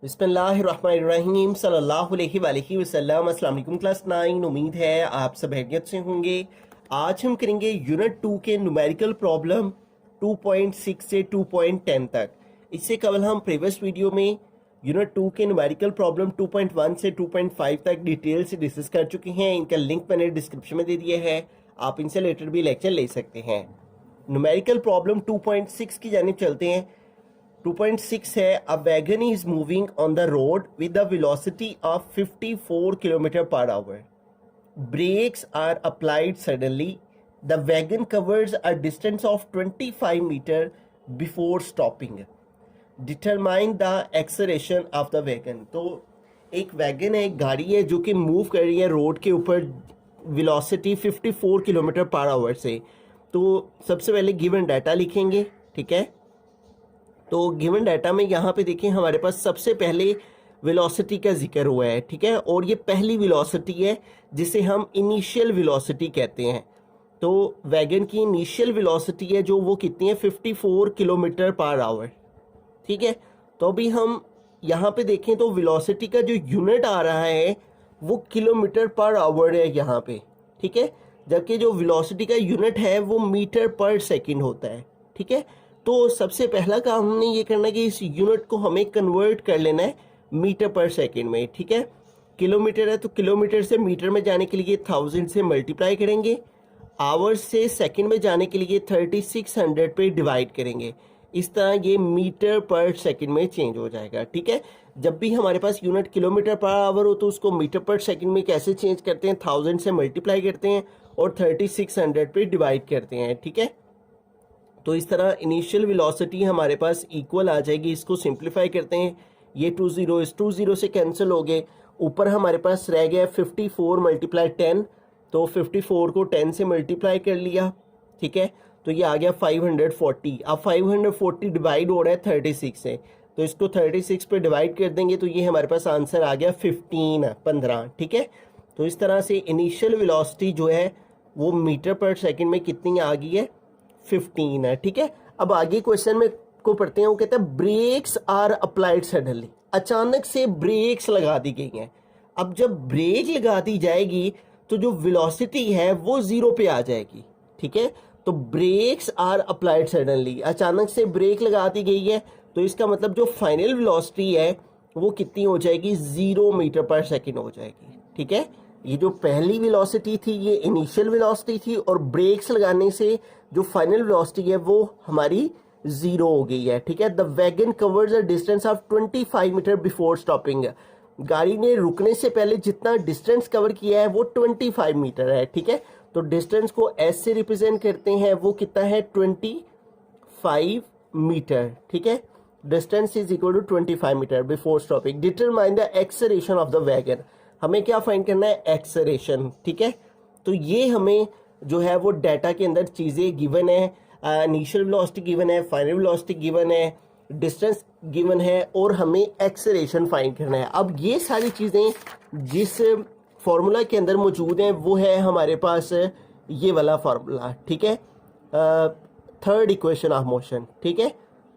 बिस्मिल्लाहिर्रहमानिर्रहीम सल्लल्लाहु अलैहि वसल्लम। अस्सलाम वालेकुम क्लास 9। उम्मीद है आप सब खैरियत से होंगे। आज हम करेंगे यूनिट 2 के न्यूमेरिकल प्रॉब्लम 2.6 से 2.10 तक। इससे कबल हम प्रीवियस वीडियो में यूनिट 2 के न्यूमेरिकल प्रॉब्लम 2.1 से 2.5 तक डिटेल से डिस्कस कर चुके हैं। इनका लिंक मैंने डिस्क्रिप्शन में दे दिया है, आप इनसे रिलेटेड भी लेक्चर ले सकते हैं। न्यूमेरिकल प्रॉब्लम 2.6 की जानिब चलते हैं। 2.6 है, a wagon is moving on the road with the velocity of 54 kilometre per hour. Brakes are applied suddenly. The wagon covers a distance of 25 metre before stopping. Determine the acceleration of the wagon. तो एक wagon है, एक गाड़ी है जो कि move कर रही है रोड के ऊपर वेलोसिटी 54 किलोमीटर पर आवर से। तो सबसे पहले गिवन डाटा लिखेंगे, ठीक है। तो गिवन डाटा में यहाँ पे देखें हमारे पास सबसे पहले वेलोसिटी का जिक्र हुआ है, ठीक है। और ये पहली वेलोसिटी है जिसे हम इनिशियल वेलोसिटी कहते हैं। तो वैगन की इनिशियल वेलोसिटी है जो वो कितनी है, 54 किलोमीटर पर आवर, ठीक है। तो अभी हम यहाँ पे देखें तो वेलोसिटी का जो यूनिट आ रहा है वो किलोमीटर पर आवर है यहाँ पे, ठीक है। जबकि जो वेलोसिटी का यूनिट है वो मीटर पर सेकंड होता है, ठीक है। तो सबसे पहला काम हमने ये करना है कि इस यूनिट को हमें कन्वर्ट कर लेना है मीटर पर सेकंड में, ठीक है। किलोमीटर है तो किलोमीटर से मीटर में जाने के लिए 1000 से मल्टीप्लाई करेंगे। आवर्स से सेकंड में जाने के लिए 3600 पे डिवाइड करेंगे। इस तरह ये मीटर पर सेकंड में चेंज हो जाएगा, ठीक है। जब भी हमारे पास यूनिट किलोमीटर पर आवर हो तो उसको मीटर पर सेकंड में कैसे चेंज करते हैं, 1000 से मल्टीप्लाई करते हैं और 3600 पे डिवाइड करते हैं, ठीक है। तो इस तरह इनिशियल वेलोसिटी हमारे पास इक्वल आ जाएगी। इसको सिंप्लीफाई करते हैं, ये 20 इस 20 से कैंसिल हो गए। ऊपर हमारे पास रह गया 54 मल्टीप्लाई 10, तो 54 को 10 से मल्टीप्लाई कर लिया, ठीक है। तो ये आ गया 540। अब 540 डिवाइड हो रहा है 36 से, तो इसको 36 पे डिवाइड कर देंगे तो ये हमारे पास आंसर आ गया 15, ठीक है। तो इस तरह से इनिशियल वेलोसिटी जो है वो मीटर पर सेकंड में कितनी आ गई है, 15 है, ठीक है। अब आगे क्वेश्चन में को पढ़ते हैं। वो कहता है ब्रेक्स आर अप्लाइड सडनली। अचानक से ब्रेक्स लगा दी गई हैं। अब जब ब्रेक लगा दी जाएगी तो जो वेलोसिटी है वो 0 पे आ जाएगी, ठीक है। तो ब्रेक्स आर अप्लाइड सडनली, अचानक से ब्रेक लगा दी गई है तो इसका मतलब जो फाइनल वेलोसिटी है वो कितनी हो जाएगी, 0 मीटर पर सेकेंड हो जाएगी, ठीक है। ये जो पहली वेलोसिटी थी ये इनिशियल वेलोसिटी थी और ब्रेक्स लगाने से जो फाइनल वेलोसिटी है वो हमारी 0 हो गई है, ठीक है। The wagon covers a distance of 25 metre before stopping. गाड़ी ने रुकने से पहले जितना डिस्टेंस कवर किया है वो 25 मीटर है, ठीक है। तो डिस्टेंस को एस से रिप्रेजेंट करते हैं, वो कितना है 25 मीटर, ठीक है। Distance is equal to 25 metre before stopping. Determine the acceleration of the wagon. हमें क्या फाइंड करना है, एक्सेलरेशन, ठीक है। तो ये हमें जो है वो डाटा के अंदर चीज़ें गिवन है, इनिशियल वेलोसिटी गिवन है, फाइनल वेलोसिटी गिवन है, डिस्टेंस गिवन है और हमें एक्सेलरेशन फाइंड करना है। अब ये सारी चीज़ें जिस फार्मूला के अंदर मौजूद हैं वो है हमारे पास ये वाला फार्मूला, ठीक है। थर्ड इक्वेशन ऑफ मोशन, ठीक है।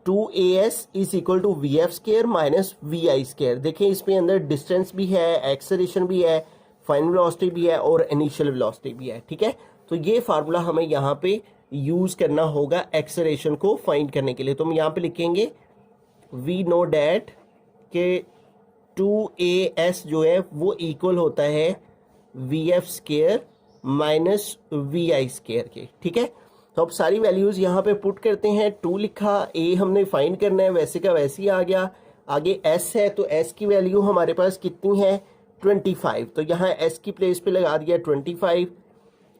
2as is equal to V F square minus V I square. देखें इसमें अंदर डिस्टेंस भी है, एक्सेलरेशन भी है, फाइनल वेलोसिटी भी है और इनिशियल वेलोसिटी भी है, ठीक है। तो ये फार्मूला हमें यहाँ पे यूज करना होगा एक्सेलरेशन को फाइंड करने के लिए। तो हम यहाँ पे लिखेंगे वी नो डैट के 2as जो है वो इक्वल होता है V F square minus V I square के, ठीक है। तो अब सारी वैल्यूज यहाँ पे पुट करते हैं। 2 लिखा, a हमने फाइंड करना है, वैसे का वैसे ही आ गया। आगे s है तो s की वैल्यू हमारे पास कितनी है, 25। तो यहाँ s की प्लेस पे लगा दिया 25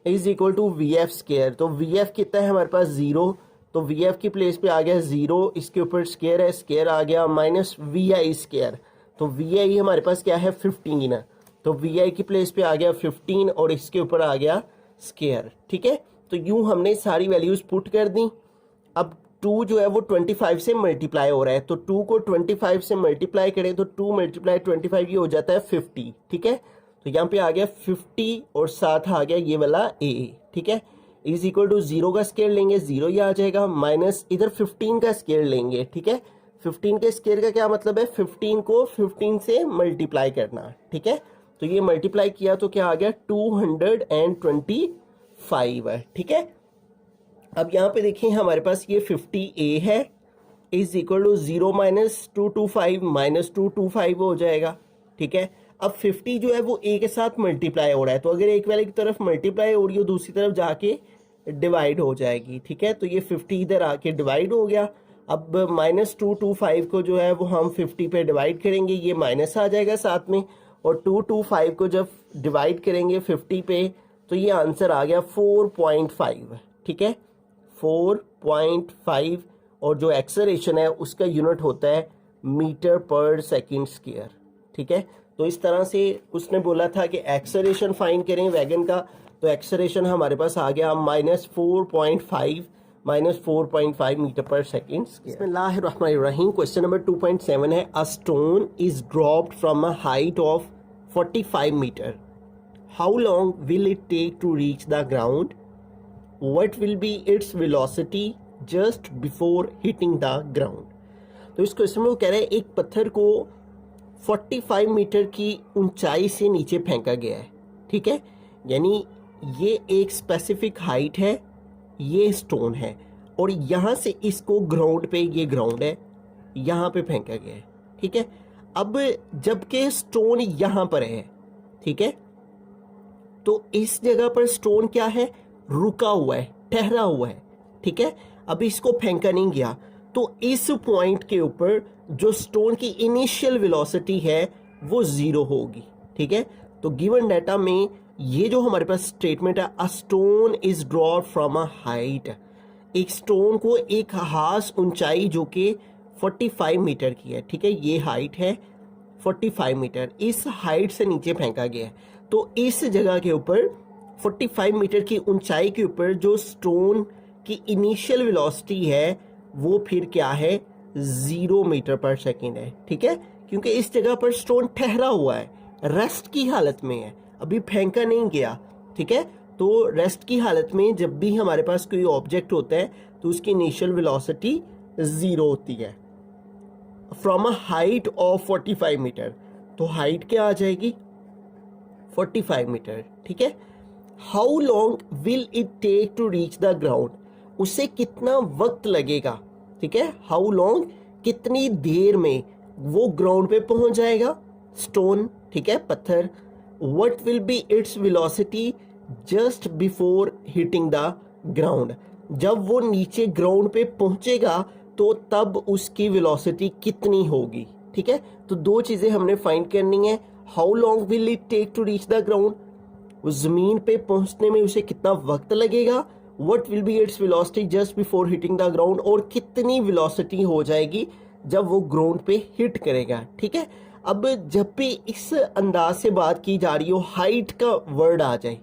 is equal to V F square. तो वी एफ कितना है हमारे पास 0, तो वी एफ की प्लेस पे आ गया 0, इसके ऊपर स्केयर है, स्केयर आ गया माइनस वी आई स्केयर। तो वी आई हमारे पास क्या है 15, तो वी आई की प्लेस पे आ गया 15 और इसके ऊपर आ गया स्केयर, ठीक है। तो यूं हमने सारी वैल्यूज पुट कर दी। अब 2 जो है वो 25 से मल्टीप्लाई हो रहा है, तो 2 को 25 से मल्टीप्लाई करें तो 2 मल्टीप्लाई 25 ये हो जाता है 50, ठीक है। तो यहाँ पे आ गया 50 और साथ आ गया ये वाला a, ठीक है। इज इक्वल टू 0 का स्केयर लेंगे 0 ही आ जाएगा, माइनस इधर 15 का स्केयर लेंगे, ठीक है। 15 के स्क्वायर का क्या मतलब है, 15 को 15 से मल्टीप्लाई करना, ठीक है। तो ये मल्टीप्लाई किया तो क्या आ गया, 225 है, ठीक है। अब यहाँ पे देखिए हमारे पास ये 50a है is equal to 0 minus 225 minus 225 हो जाएगा, ठीक है। अब 50 जो है वो a के साथ मल्टीप्लाई हो रहा है, तो अगर एक वाले की तरफ मल्टीप्लाई हो रही हो दूसरी तरफ जाके डिवाइड हो जाएगी, ठीक है। तो ये 50 इधर आके डिवाइड हो गया। अब माइनस 225 को जो है वो हम 50 पे डिवाइड करेंगे, ये माइनस आ जाएगा साथ में, और 225 को जब डिवाइड करेंगे 50 पे तो ये आंसर आ गया 4.5, ठीक है, 4.5। और जो एक्सेलरेशन है उसका यूनिट होता है मीटर पर सेकंड स्क्वायर, ठीक है। तो इस तरह से उसने बोला था कि एक्सेलरेशन फाइंड करें वैगन का, तो एक्सेलरेशन हमारे पास आ गया -4.5 मीटर पर सेकंड स्क्वायर। बिस्मिल्लाहिर्रहमानिर्रहीम। क्वेश्चन नंबर 2.7 है, a stone is dropped from a height of 45 metre, how long will it take to reach the ground, what will be its velocity just before hitting the ground. तो इस question में वो कह रहे हैं एक पत्थर को 45 मीटर की ऊंचाई से नीचे फेंका गया है, ठीक है। यानी ये एक स्पेसिफिक हाइट है, ये स्टोन है, और यहाँ से इसको ग्राउंड पे, ये ग्राउंड है, यहाँ पे फेंका गया है, ठीक है। अब जबकि स्टोन यहाँ पर है, ठीक है, तो इस जगह पर स्टोन क्या है, रुका हुआ है, ठहरा हुआ है, ठीक है। अब इसको फेंका नहीं गया, तो इस पॉइंट के ऊपर जो स्टोन की इनिशियल वेलोसिटी है वो 0 होगी, ठीक है। तो गिवन डाटा में ये जो हमारे पास स्टेटमेंट है, a stone is dropped from a height, एक स्टोन को एक खास ऊंचाई जो कि 45 मीटर की है, ठीक है, ये हाइट है 45 मीटर, इस हाइट से नीचे फेंका गया है। तो इस जगह के ऊपर 45 मीटर की ऊंचाई के ऊपर जो स्टोन की इनिशियल वेलोसिटी है वो फिर क्या है, 0 मीटर पर सेकेंड है, ठीक है। क्योंकि इस जगह पर स्टोन ठहरा हुआ है, रेस्ट की हालत में है, अभी फेंका नहीं गया, ठीक है। तो रेस्ट की हालत में जब भी हमारे पास कोई ऑब्जेक्ट होता है तो उसकी इनिशियल वेलोसिटी 0 होती है from a height of 45 metre. तो हाइट क्या आ जाएगी, 45 मीटर, ठीक है। How long will it take to reach the ground, उसे कितना वक्त लगेगा, ठीक है। हाउ लॉन्ग, कितनी देर में वो ग्राउंड पे पहुंच जाएगा, स्टोन, ठीक है, पत्थर। What will be its velocity just before hitting the ground, जब वो नीचे ग्राउंड पे पहुंचेगा तो तब उसकी वेलोसिटी कितनी होगी, ठीक है। तो दो चीजें हमने फाइंड करनी है, how long will it take to reach the ground, उस जमीन पे पहुंचने में उसे कितना वक्त लगेगा, what will be its velocity just before hitting the ground, और कितनी वेलोसिटी हो जाएगी जब वो ग्राउंड पे हिट करेगा, ठीक है। अब जब भी इस अंदाज से बात की जा रही हो, हाइट का वर्ड आ जाए,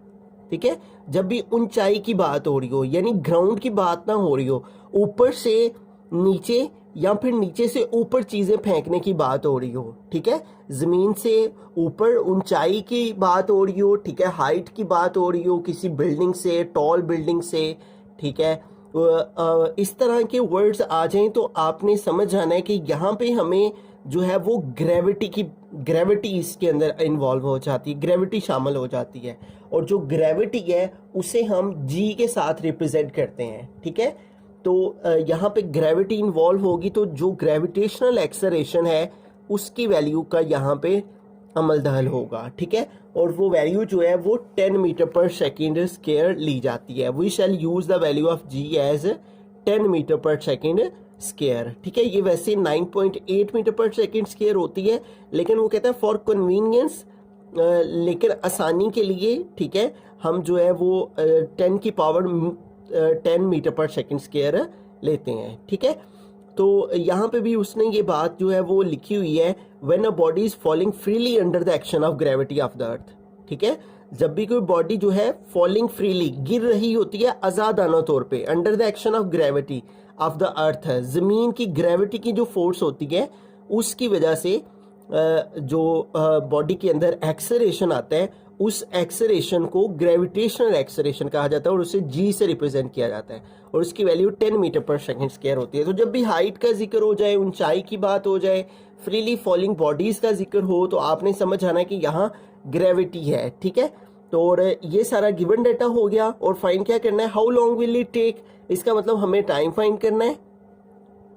ठीक है, जब भी ऊंचाई की बात हो रही हो, यानी ग्राउंड की बात ना हो रही हो, ऊपर से नीचे या फिर नीचे से ऊपर चीजें फेंकने की बात हो रही हो, ठीक है, जमीन से ऊपर ऊंचाई की बात हो रही हो, ठीक है, हाइट की बात हो रही हो, किसी बिल्डिंग से, टॉल बिल्डिंग से, ठीक है, इस तरह के वर्ड्स आ जाएं तो आपने समझ जाना है कि यहाँ पे हमें जो है वो ग्रेविटी इसके अंदर इन्वॉल्व हो जाती है, ग्रेविटी शामिल हो जाती है, और जो ग्रेविटी है उसे हम जी के साथ रिप्रेजेंट करते हैं, ठीक है। तो यहाँ पे ग्रेविटी इन्वॉल्व होगी तो जो ग्रेविटेशनल एक्सेलरेशन है उसकी वैल्यू का यहाँ पे अमल दखल होगा, ठीक है, और वो वैल्यू जो है वो 10 मीटर पर सेकेंड स्क्वायर ली जाती है। We shall use the value of G as 10 metre पर सेकेंड स्क्वायर, ठीक है। ये वैसे 9.8 मीटर पर सेकेंड स्क्वायर होती है, लेकिन वो कहता है फॉर कन्वीनियंस, लेकिन आसानी के लिए, ठीक है, हम जो है वो 10 की पावर 10 मीटर पर सेकेंड स्क्वायर लेते हैं, ठीक है। तो यहाँ पे भी उसने ये बात जो है वो लिखी हुई है, when a body is falling freely under the action of gravity of the earth, ठीक है। जब भी कोई बॉडी जो है फॉलिंग फ्रीली, गिर रही होती है आजादाना तौर पे, under the action of gravity of the earth, जमीन की ग्रेविटी की जो फोर्स होती है उसकी वजह से जो बॉडी के अंदर एक्सेलरेशन आता है उस एक्सेलरेशन को ग्रेविटेशनल एक्सेलरेशन कहा जाता है और उसे जी से रिप्रेजेंट किया जाता है और उसकी वैल्यू 10 मीटर पर सेकंड स्क्वायर होती है। तो जब भी हाइट का जिक्र हो जाए, ऊंचाई की बात हो जाए, फ्रीली फॉलिंग बॉडीज का जिक्र हो, तो आपने समझ आना कि यहाँ ग्रेविटी है, ठीक है। तो और ये सारा गिवन डाटा हो गया और फाइंड क्या करना है, how long will it take, इसका मतलब हमें टाइम फाइंड करना है,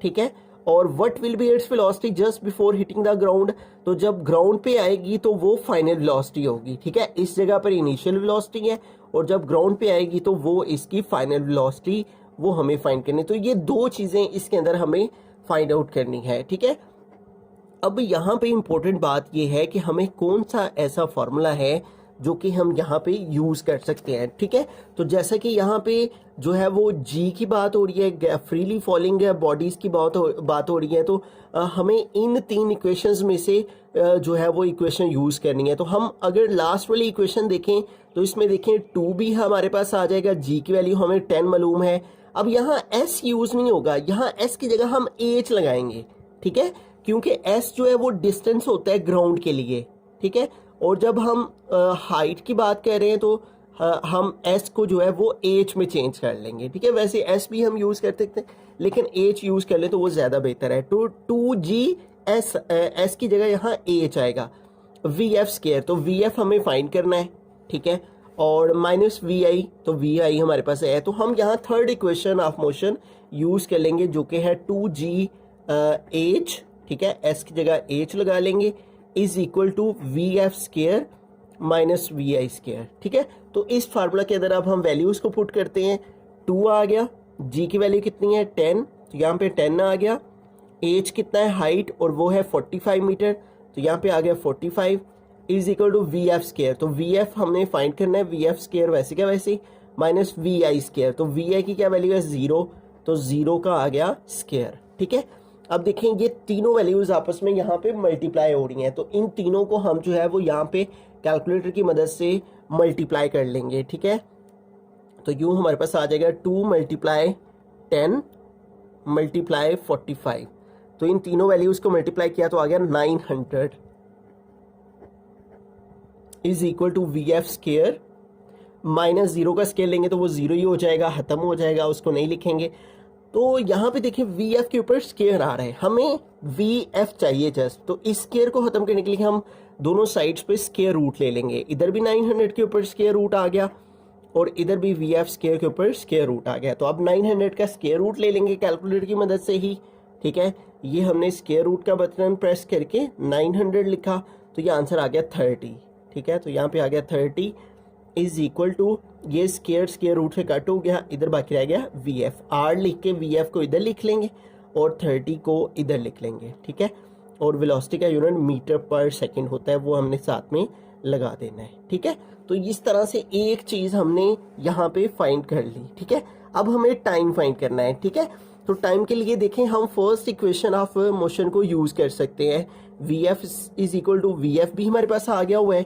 ठीक है। और what will be its velocity just before hitting the ground, तो जब ग्राउंड पे आएगी तो वो फाइनल वेलोसिटी होगी, ठीक है। इस जगह पर इनिशियल वेलोसिटी है और जब ग्राउंड पे आएगी तो वो इसकी फाइनल वेलोसिटी वो हमें फाइंड करनी है। तो ये दो चीजें इसके अंदर हमें फाइंड आउट करनी है, ठीक है। अब यहाँ पे इंपॉर्टेंट बात ये है कि हमें कौन सा ऐसा फॉर्मूला है जो कि हम यहाँ पे यूज कर सकते हैं, ठीक है। तो जैसा कि यहाँ पे जो है वो जी की बात हो रही है, फ्रीली फॉलिंग बॉडीज की बात हो रही है, तो हमें इन तीन इक्वेशंस में से जो है वो इक्वेशन यूज करनी है। तो हम अगर लास्ट वाली इक्वेशन देखें तो इसमें देखें 2 भी हमारे पास आ जाएगा, जी की वैल्यू हमें 10 मालूम है। अब यहाँ एस यूज नहीं होगा, यहाँ एस की जगह हम एच लगाएंगे, ठीक है, क्योंकि एस जो है वो डिस्टेंस होता है ग्राउंड के लिए, ठीक है। और जब हम हाइट की बात कर रहे हैं तो हम एस को जो है वो एच में चेंज कर लेंगे, ठीक है। वैसे एस भी हम यूज कर सकते हैं लेकिन एच यूज कर ले तो वो ज्यादा बेहतर है। तो 2g एस की जगह यहाँ एच आएगा, वी एफ स्क्वायर, तो वी एफ हमें फाइंड करना है, ठीक है। और माइनस वी आई, तो वी आई हमारे पास है, तो हम यहाँ third equation of motion use कर लेंगे जो कि है 2g एच, ठीक है, एस की जगह एच लगा लेंगे, is equal to V F square minus V I square, ठीक है। तो इस फार्मूला के अंदर अब हम वैल्यूज को पुट करते हैं, 2 आ गया, जी की वैल्यू कितनी है 10, तो यहाँ पे 10 आ गया, एच कितना है हाइट और वो है 45 मीटर, तो यहाँ पे आ गया 45, is equal to V F square, तो वी एफ हमने फाइंड करना है, वी एफ स्क्वायर वैसे क्या वैसे माइनस वी आई स्क्वायर, तो वी आई की क्या वैल्यू है 0, तो 0 का आ गया स्क्वायर, ठीक है। अब देखें ये तीनों वैल्यूज आपस में यहाँ पे मल्टीप्लाई हो रही हैं, तो इन तीनों को हम जो है वो यहाँ पे कैलकुलेटर की मदद से मल्टीप्लाई कर लेंगे, ठीक है। तो यूं हमारे पास आ जाएगा 2 मल्टीप्लाई 10 मल्टीप्लाई 45, तो इन तीनों वैल्यूज को मल्टीप्लाई किया तो आ गया 900 is equal to V F square, minus 0 का स्केयर लेंगे तो वो 0 ही हो जाएगा, खत्म हो जाएगा, उसको नहीं लिखेंगे। तो यहाँ पे देखिए वी एफ के ऊपर स्केयर आ रहा है, हमें वी एफ चाहिए जस्ट, तो इस स्केयर को खत्म करने के लिए हम दोनों साइड्स पे स्केयर रूट ले लेंगे, इधर भी 900 के ऊपर स्केयर रूट आ गया और इधर भी वी एफ स्केयर के ऊपर स्केयर रूट आ गया। तो अब 900 का स्केयर रूट ले लेंगे कैलकुलेटर की मदद से ही, ठीक है। ये हमने स्केयर रूट का बटन प्रेस करके 900 लिखा तो ये आंसर आ गया 30, ठीक है। तो यहाँ पे आ गया 30 इज इक्वल टू, ये स्केयर रूट से कट हो गया, इधर बाकी रह गया वी एफ, आर लिख के वी एफ को इधर लिख लेंगे और 30 को इधर लिख लेंगे, ठीक है। और वेलोसिटी का यूनिट मीटर पर सेकंड होता है, वो हमने साथ में लगा देना है, ठीक है। तो इस तरह से एक चीज हमने यहाँ पे फाइंड कर ली, ठीक है। अब हमें टाइम फाइंड करना है, ठीक है। तो टाइम के लिए देखें हम फर्स्ट इक्वेशन ऑफ मोशन को यूज कर सकते हैं, V F is equal to, V F भी हमारे पास आ गया हुआ है,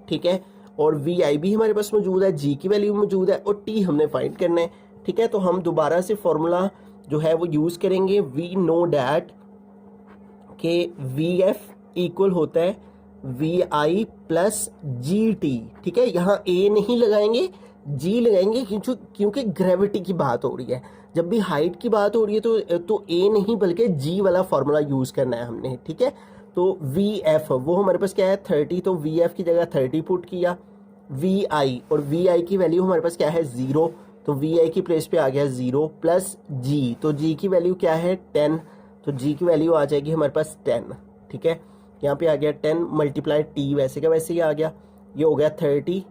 ठीक है, और वी आई भी हमारे पास मौजूद है, जी की वैल्यू मौजूद है और टी हमने फाइंड करना है, ठीक है। तो हम दोबारा से फॉर्मूला जो है वो यूज करेंगे, वी नो डैट के वी एफ इक्वल होता है we I plus ji T, ठीक है। यहाँ ए नहीं लगाएंगे, जी लगाएंगे क्योंकि ग्रेविटी की बात हो रही है, जब भी हाइट की बात हो रही है तो ए नहीं बल्कि जी वाला फॉर्मूला यूज करना है हमने, ठीक है। तो वी एफ वो हमारे पास क्या है 30, तो वी एफ की जगह 30 पुट किया, वी आई और वी आई की वैल्यू हमारे पास क्या है 0, तो वी आई की प्लेस पे आ गया 0 प्लस जी, तो जी की वैल्यू क्या है 10, तो जी की वैल्यू आ जाएगी हमारे पास 10, ठीक है। यहाँ पे आ गया 10 मल्टीप्लाई टी वैसे का वैसे ही आ गया, ये हो गया 30,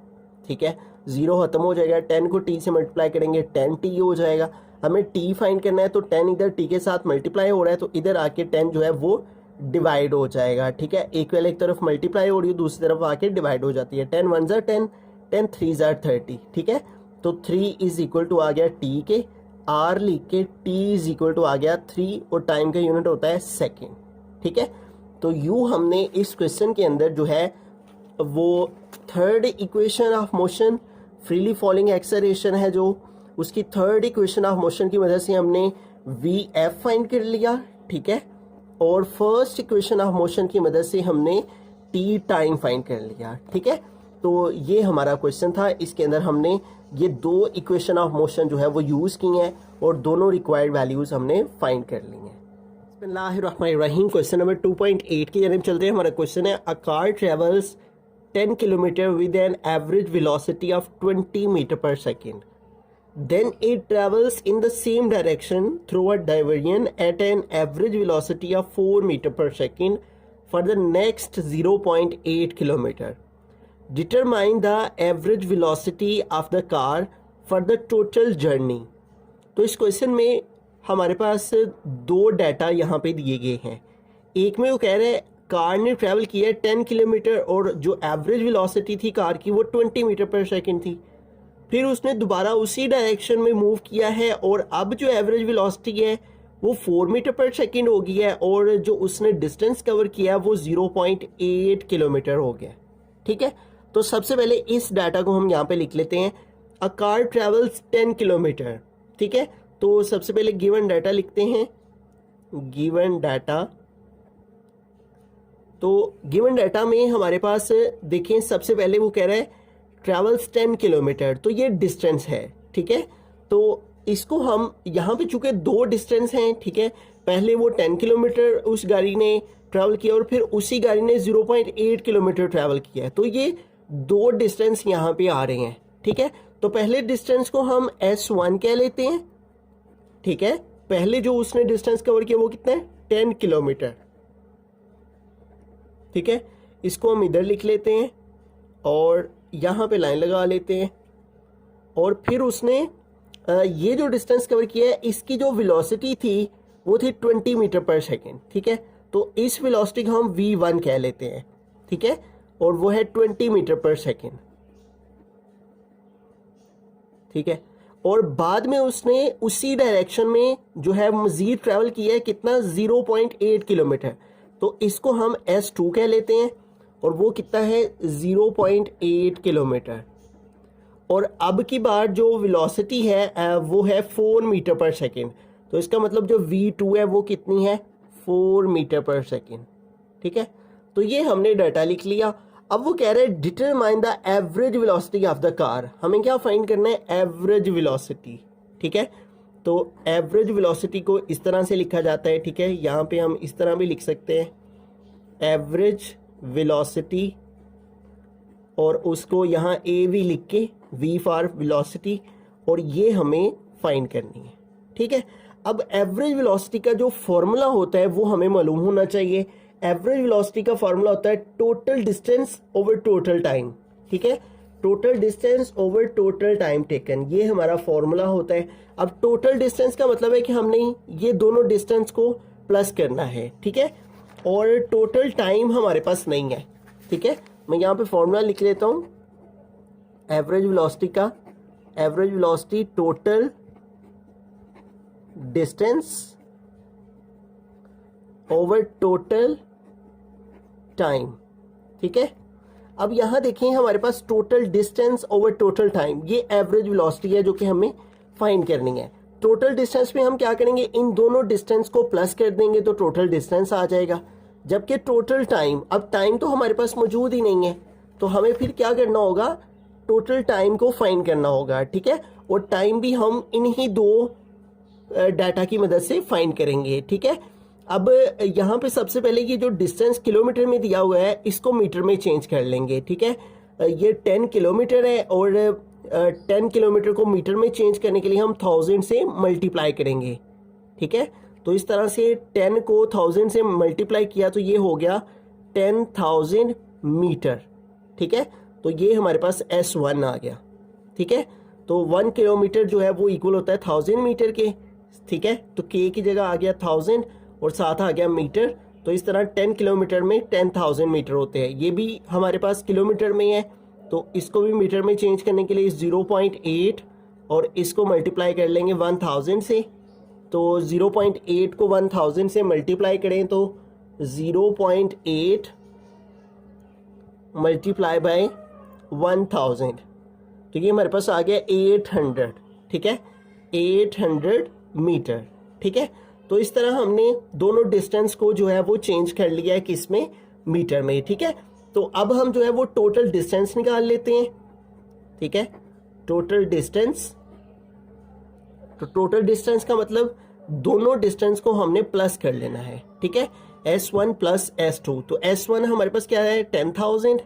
ठीक है। 0 खत्म हो जाएगा, 10 को टी से मल्टीप्लाई करेंगे 10 टी हो जाएगा, हमें टी फाइंड करना है तो 10 इधर टी के साथ मल्टीप्लाई हो रहा है तो इधर आके 10 जो है वो डिवाइड हो जाएगा, ठीक है। एक वाले एक तरफ मल्टीप्लाई हो रही है दूसरी तरफ आके डिवाइड हो जाती है, 10 1 ज़ा 10, 10 3 ज़ा 30, ठीक है। तो 3 इज इक्वल टू आ गया टी के, आर लिख के टी इज इक्वल टू आ गया 3 और टाइम का यूनिट होता है सेकेंड, ठीक है। तो यू हमने इस क्वेश्चन के अंदर जो है वो third equation of motion, freely falling acceleration है जो, उसकी थर्ड इक्वेशन ऑफ मोशन की वजह से हमने वी एफ फाइंड कर लिया, ठीक है। और फर्स्ट इक्वेशन ऑफ मोशन की मदद से हमने टी टाइम फाइंड कर लिया, ठीक है। तो ये हमारा क्वेश्चन था। इसके अंदर हमने ये दो इक्वेशन ऑफ मोशन जो है वो यूज़ की हैं और दोनों रिक्वायर्ड वैल्यूज़ हमने फाइंड कर ली हैं। बिस्मिल्लाहिर्रहमानिर्रहीम। क्वेश्चन नंबर 2.8 की जानब चलते हैं। हमारा क्वेश्चन है, a car travels 10 kilometre with an average velocity of 20 metre पर second, then it travels in the same direction through a diversion at an average velocity of 4 meter per second for the next 0.8 kilometer. Determine the average velocity of the car for the total journey. तो इस question में हमारे पास दो data यहाँ पे दिए गए हैं। एक में वो कह रहे हैं कार ने ट्रैवल किया है 10 किलोमीटर और जो एवरेज वेलोसिटी थी कार की वो 20 मीटर पर सेकेंड थी। फिर उसने दोबारा उसी डायरेक्शन में मूव किया है और अब जो एवरेज वेलोसिटी है वो 4 मीटर पर सेकेंड हो गई है और जो उसने डिस्टेंस कवर किया वो 0.8 किलोमीटर हो गया। ठीक है, तो सबसे पहले इस डाटा को हम यहाँ पे लिख लेते हैं। अ कार ट्रेवल्स 10 किलोमीटर। ठीक है, तो सबसे पहले गिवन डाटा लिखते हैं। गिवन डाटा, तो गिवन डाटा में हमारे पास देखें सबसे पहले वो कह रहा है ट्रेवल्स 10 किलोमीटर, तो ये डिस्टेंस है। ठीक है, तो इसको हम यहाँ पे चूंकि दो डिस्टेंस हैं, ठीक है, पहले वो 10 किलोमीटर उस गाड़ी ने ट्रैवल किया और फिर उसी गाड़ी ने 0.8 किलोमीटर ट्रैवल किया है, तो ये दो डिस्टेंस यहाँ पे आ रहे हैं। ठीक है, तो पहले डिस्टेंस को हम S1 कह लेते हैं। ठीक है, पहले जो उसने डिस्टेंस कवर किया वो कितना है 10 किलोमीटर। ठीक है, इसको हम इधर लिख लेते हैं और यहाँ पे लाइन लगा लेते हैं और फिर उसने ये जो डिस्टेंस कवर किया है इसकी जो वेलोसिटी थी वो थी 20 मीटर पर सेकेंड। ठीक है, तो इस वेलोसिटी को हम V1 कह लेते हैं। ठीक है, और वो है 20 मीटर पर सेकेंड। ठीक है, और बाद में उसने उसी डायरेक्शन में जो है मजीद ट्रैवल किया है कितना 0.8 किलोमीटर, तो इसको हम S2 कह लेते हैं और वो कितना है 0.8 किलोमीटर। और अब की बार जो वेलोसिटी है वो है 4 मीटर पर सेकेंड, तो इसका मतलब जो V2 है वो कितनी है 4 मीटर पर सेकेंड। ठीक है, तो ये हमने डाटा लिख लिया। अब वो कह रहे हैं determine the average velocity of the car. हमें क्या फाइंड करना है एवरेज वेलोसिटी। ठीक है, तो एवरेज वेलोसिटी को इस तरह से लिखा जाता है। ठीक है, यहाँ पे हम इस तरह भी लिख सकते हैं एवरेज वेलोसिटी और उसको यहाँ ए वी लिख के V फॉर वेलोसिटी, और ये हमें फाइंड करनी है। ठीक है, अब एवरेज वेलोसिटी का जो फॉर्मूला होता है वो हमें मालूम होना चाहिए। एवरेज वेलोसिटी का फॉर्मूला होता है total distance over total time. ठीक है, total distance over total time taken, ये हमारा फॉर्मूला होता है। अब टोटल डिस्टेंस का मतलब है कि हमने ये दोनों डिस्टेंस को प्लस करना है। ठीक है, और टोटल टाइम हमारे पास नहीं है। ठीक है, मैं यहाँ पे फॉर्मूला लिख लेता हूँ एवरेज वेलोसिटी का। Average velocity total distance over total time. ठीक है, अब यहाँ देखें हमारे पास total distance over total time, ये एवरेज वेलोसिटी है जो कि हमें फाइंड करनी है। टोटल डिस्टेंस में हम क्या करेंगे, इन दोनों डिस्टेंस को प्लस कर देंगे तो टोटल डिस्टेंस आ जाएगा। जबकि टोटल टाइम, अब टाइम तो हमारे पास मौजूद ही नहीं है, तो हमें फिर क्या करना होगा, टोटल टाइम को फाइंड करना होगा। ठीक है, और टाइम भी हम इन्हीं दो डाटा की मदद से फाइंड करेंगे। ठीक है, अब यहाँ पे सबसे पहले ये जो डिस्टेंस किलोमीटर में दिया हुआ है इसको मीटर में चेंज कर लेंगे। ठीक है, ये 10 किलोमीटर है और 10 किलोमीटर को मीटर में चेंज करने के लिए हम 1000 से मल्टीप्लाई करेंगे। ठीक है, तो इस तरह से 10 को 1000 से मल्टीप्लाई किया तो ये हो गया 10,000 मीटर। ठीक है, तो ये हमारे पास S1 आ गया। ठीक है, तो 1 किलोमीटर जो है वो इक्वल होता है 1000 मीटर के। ठीक है, तो K की जगह आ गया 1000 और साथ आ गया मीटर, तो इस तरह 10 किलोमीटर में 10,000 मीटर होते हैं। ये भी हमारे पास किलोमीटर में है, तो इसको भी मीटर में चेंज करने के लिए 0.8 और इसको मल्टीप्लाई कर लेंगे 1000 से। तो 0.8 को 1000 से मल्टीप्लाई करें तो 0.8 मल्टीप्लाई बाय 1000, तो ये हमारे पास आ गया 800। ठीक है, 800 मीटर। ठीक है, तो इस तरह हमने दोनों डिस्टेंस को जो है वो चेंज कर लिया है किस में, मीटर में। ठीक है, तो अब हम जो है वो टोटल डिस्टेंस निकाल लेते हैं, ठीक है। टोटल डिस्टेंस, तो टोटल डिस्टेंस का मतलब दोनों डिस्टेंस को हमने प्लस कर लेना है, ठीक है। S1 प्लस S2, तो S1 हमारे पास क्या है 10,000,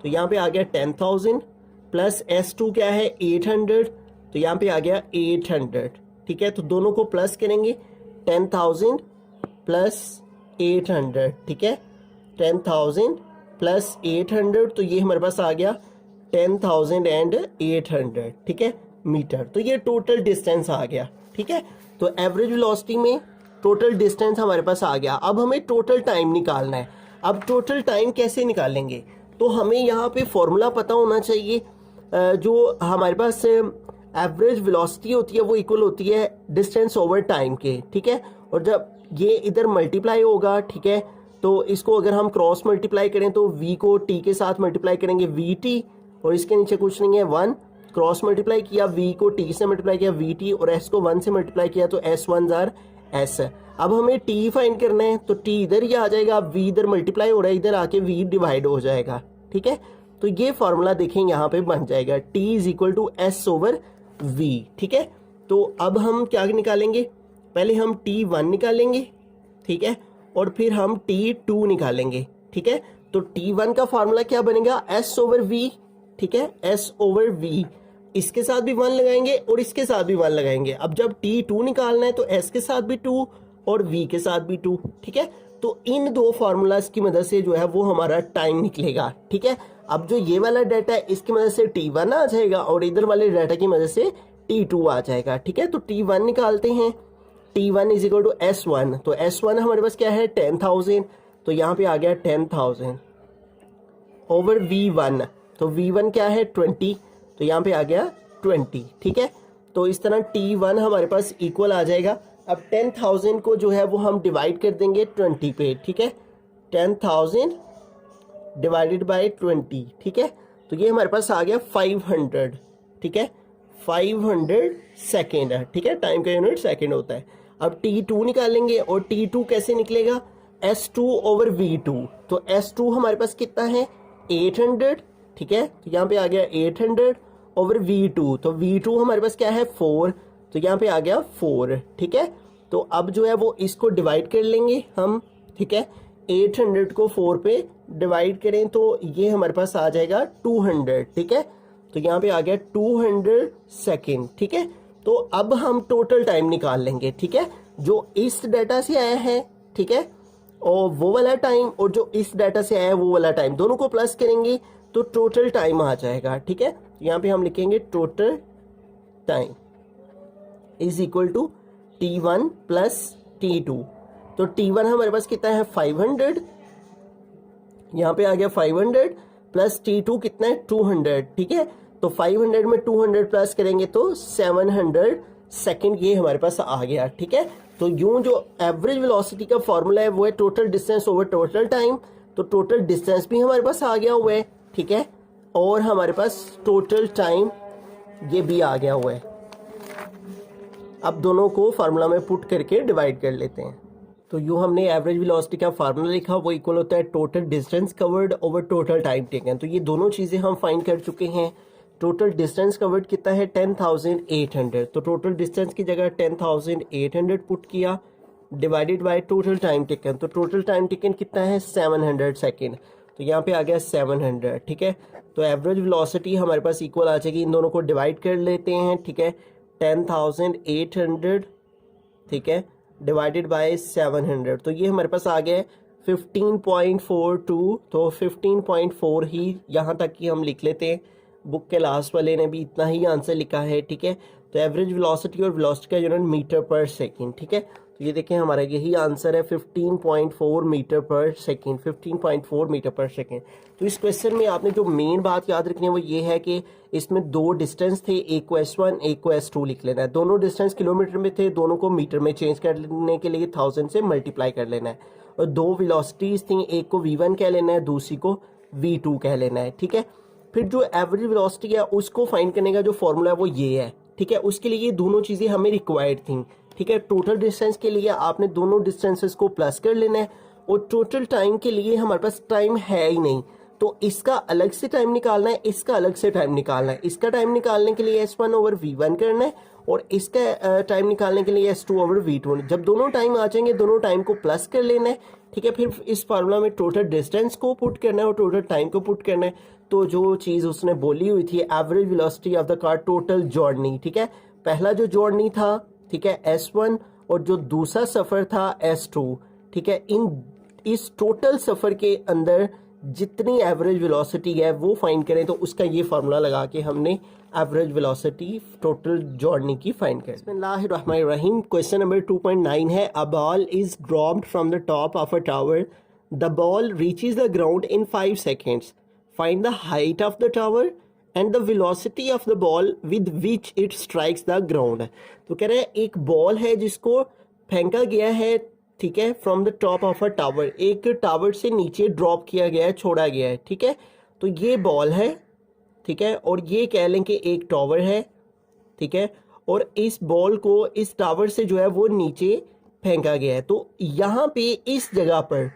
तो यहाँ पे आ गया 10,000 प्लस S2 क्या है 800, तो यहाँ पे आ गया 800, ठीक है। तो दोनों को प्लस करेंगे 10,000 प्लस 800, ठीक है। 10,000 प्लस 800, तो ये हमारे पास आ गया 10,800, ठीक है, मीटर। तो ये टोटल डिस्टेंस आ गया, ठीक है। तो एवरेज वेलोसिटी में टोटल डिस्टेंस हमारे पास आ गया। अब हमें टोटल टाइम निकालना है। अब टोटल टाइम कैसे निकालेंगे, तो हमें यहाँ पे फॉर्मूला पता होना चाहिए। जो हमारे पास एवरेज वेलोसिटी होती है वो इक्वल होती है डिस्टेंस ओवर टाइम के, ठीक है। और जब ये इधर मल्टीप्लाई होगा, ठीक है, तो इसको अगर हम क्रॉस मल्टीप्लाई करें तो v को t के साथ मल्टीप्लाई करेंगे vt, और इसके नीचे कुछ नहीं है 1, क्रॉस मल्टीप्लाई किया, v को t से मल्टीप्लाई किया vt, और s को 1 से मल्टीप्लाई किया तो s1 जार s। अब हमें t फाइंड करना है, तो t इधर ही आ जाएगा, v इधर मल्टीप्लाई हो रहा है, इधर आके v डिवाइड हो जाएगा, ठीक है। तो ये फॉर्मूला देखें यहाँ पे बन जाएगा t is equal to s over v, ठीक है। तो अब हम क्या निकालेंगे, पहले हम t1 निकालेंगे, ठीक है, और फिर हम t2 निकालेंगे, ठीक है। तो t1 का फॉर्मूला क्या बनेगा s ओवर v, ठीक है, s ओवर v, इसके साथ भी 1 लगाएंगे और इसके साथ भी 1 लगाएंगे। अब जब t2 निकालना है तो s के साथ भी 2 और v के साथ भी 2, ठीक है। तो इन दो फार्मूलाज की मदद से जो है वो हमारा टाइम निकलेगा, ठीक है। अब जो ये वाला डाटा है इसकी मदद से t1 आ जाएगा और इधर वाले डाटा की मदद से t2 आ जाएगा, ठीक है। तो t1 निकालते हैं, t1 is equal to s1, तो s1 हमारे पास क्या है 10,000, तो यहाँ पे आ गया 10,000 ओवर v1, तो v1 क्या है 20, तो यहाँ पे आ गया 20, ठीक है। तो इस तरह t1 हमारे पास इक्वल आ जाएगा। अब 10,000 को जो है वो हम डिवाइड कर देंगे 20 पे, ठीक है। 10,000 डिवाइडेड बाय 20, ठीक है। तो ये हमारे पास आ गया 500, ठीक है, 500 सेकेंड है, ठीक है, टाइम का यूनिट सेकेंड होता है। अब t2 निकालेंगे, और t2 कैसे निकलेगा s2 ओवर v2, तो s2 हमारे पास कितना है 800, ठीक है, तो यहाँ पे आ गया 800 ओवर v2, तो v2 हमारे पास क्या है 4, तो यहाँ पे आ गया 4, ठीक है। तो अब जो है वो इसको डिवाइड कर लेंगे हम, ठीक है, 800 को 4 पे डिवाइड करें तो ये हमारे पास आ जाएगा 200, ठीक है। तो यहाँ पे आ गया 200 सेकेंड, ठीक है। तो अब हम टोटल टाइम निकाल लेंगे, ठीक है, जो इस डाटा से आया है, ठीक है, और वो वाला टाइम, और जो इस डाटा से आया है वो वाला टाइम, दोनों को प्लस करेंगे तो टोटल टाइम आ जाएगा, ठीक है। यहाँ पे हम लिखेंगे total time is equal to t1 plus t2, तो t1 हमारे पास कितना है 500, यहाँ पे आ गया 500 प्लस t2 कितना है 200, ठीक है। तो 500 में 200 प्लस करेंगे तो 700 सेकेंड ये हमारे पास आ गया, ठीक है। तो यूं जो एवरेज वेलोसिटी का फॉर्मूला है वो है total distance over total time, तो टोटल डिस्टेंस भी हमारे पास आ गया हुआ है, ठीक है, और हमारे पास टोटल टाइम ये भी आ गया हुआ है। अब दोनों को फार्मूला में पुट करके डिवाइड कर लेते हैं। तो यूँ हमने एवरेज वेलोसिटी का फार्मूला लिखा, वो इक्वल होता है total distance covered over total time taken. तो ये दोनों चीज़ें हम फाइंड कर चुके हैं। टोटल डिस्टेंस कवर्ड कितना है 10,800, तो टोटल डिस्टेंस की जगह 10,800 पुट किया, divided by total time taken, तो टोटल टाइम टेकन कितना है 700 सेकेंड, तो यहाँ पे आ गया 700, ठीक है। तो एवरेज वेलोसिटी हमारे पास इक्वल आ जाएगी, इन दोनों को डिवाइड कर लेते हैं, ठीक है, 10,800, ठीक है, डिवाइडेड बाय 700, तो ये हमारे पास आ गया 15.42, तो 15.4 ही यहाँ तक की हम लिख लेते हैं। बुक के लास्ट वाले ने भी इतना ही आंसर लिखा है, ठीक है। तो एवरेज वेलोसिटी और वेलोसिटी का यूनिट मीटर पर सेकंड, ठीक है। तो ये देखें हमारा यही आंसर है 15.4 मीटर पर सेकंड, 15.4 मीटर पर सेकंड। तो इस क्वेश्चन में आपने जो मेन बात याद रखनी है वो ये है कि इसमें दो डिस्टेंस थे, एक को S1 एक को S2 लिख लेना है। दोनों डिस्टेंस किलोमीटर में थे, दोनों को मीटर में चेंज करने के लिए 1000 से मल्टीप्लाई कर लेना है। और दो वेलोसिटीज थी, एक को v1 कह लेना है, दूसरी को v2 कह लेना है, ठीक है। फिर जो एवरेज वेलोसिटी है उसको फाइंड करने का जो फॉर्मूला है वो ये है, ठीक है। उसके लिए ये दोनों चीज़ें हमें रिक्वायर्ड थी, ठीक है। टोटल डिस्टेंस के लिए आपने दोनों डिस्टेंसेस को प्लस कर लेना है, और टोटल टाइम के लिए हमारे पास टाइम है ही नहीं, तो इसका अलग से टाइम निकालना है, इसका अलग से टाइम निकालना है। इसका टाइम निकालने के लिए S1/V1 करना है और इसका टाइम निकालने के लिए S2/V2। जब दोनों टाइम आ जाएंगे दोनों टाइम को प्लस कर लेना है, ठीक है। फिर इस फार्मूला में टोटल डिस्टेंस को पुट करना है और टोटल टाइम को पुट करना है। तो जो चीज़ उसने बोली हुई थी average velocity of the car total journey, ठीक है, पहला जो जर्नी था, ठीक है, S1, और जो दूसरा सफ़र था S2, ठीक है। इस टोटल सफ़र के अंदर जितनी एवरेज वेलोसिटी है वो फाइंड करें, तो उसका ये फार्मूला लगा के हमने एवरेज वेलोसिटी टोटल जर्नी की फाइंड करें। बिस्मिल्लाहिर्रहमानिर्रहीम। क्वेश्चन नंबर 2.9 है, a ball is dropped from the top of a tower, the ball reaches the ground in 5 seconds, find the height of the tower and the velocity of the ball with which it strikes the ground. तो कह रहे हैं एक ball है जिसको फेंका गया है, ठीक है, from the top of a tower, एक टावर से नीचे ड्रॉप किया गया है, छोड़ा गया है, ठीक है। तो ये बॉल है, ठीक है, और ये कह लें कि एक टावर है, ठीक है, और इस बॉल को इस टावर से जो है वो नीचे फेंका गया है। तो यहाँ पे इस जगह पर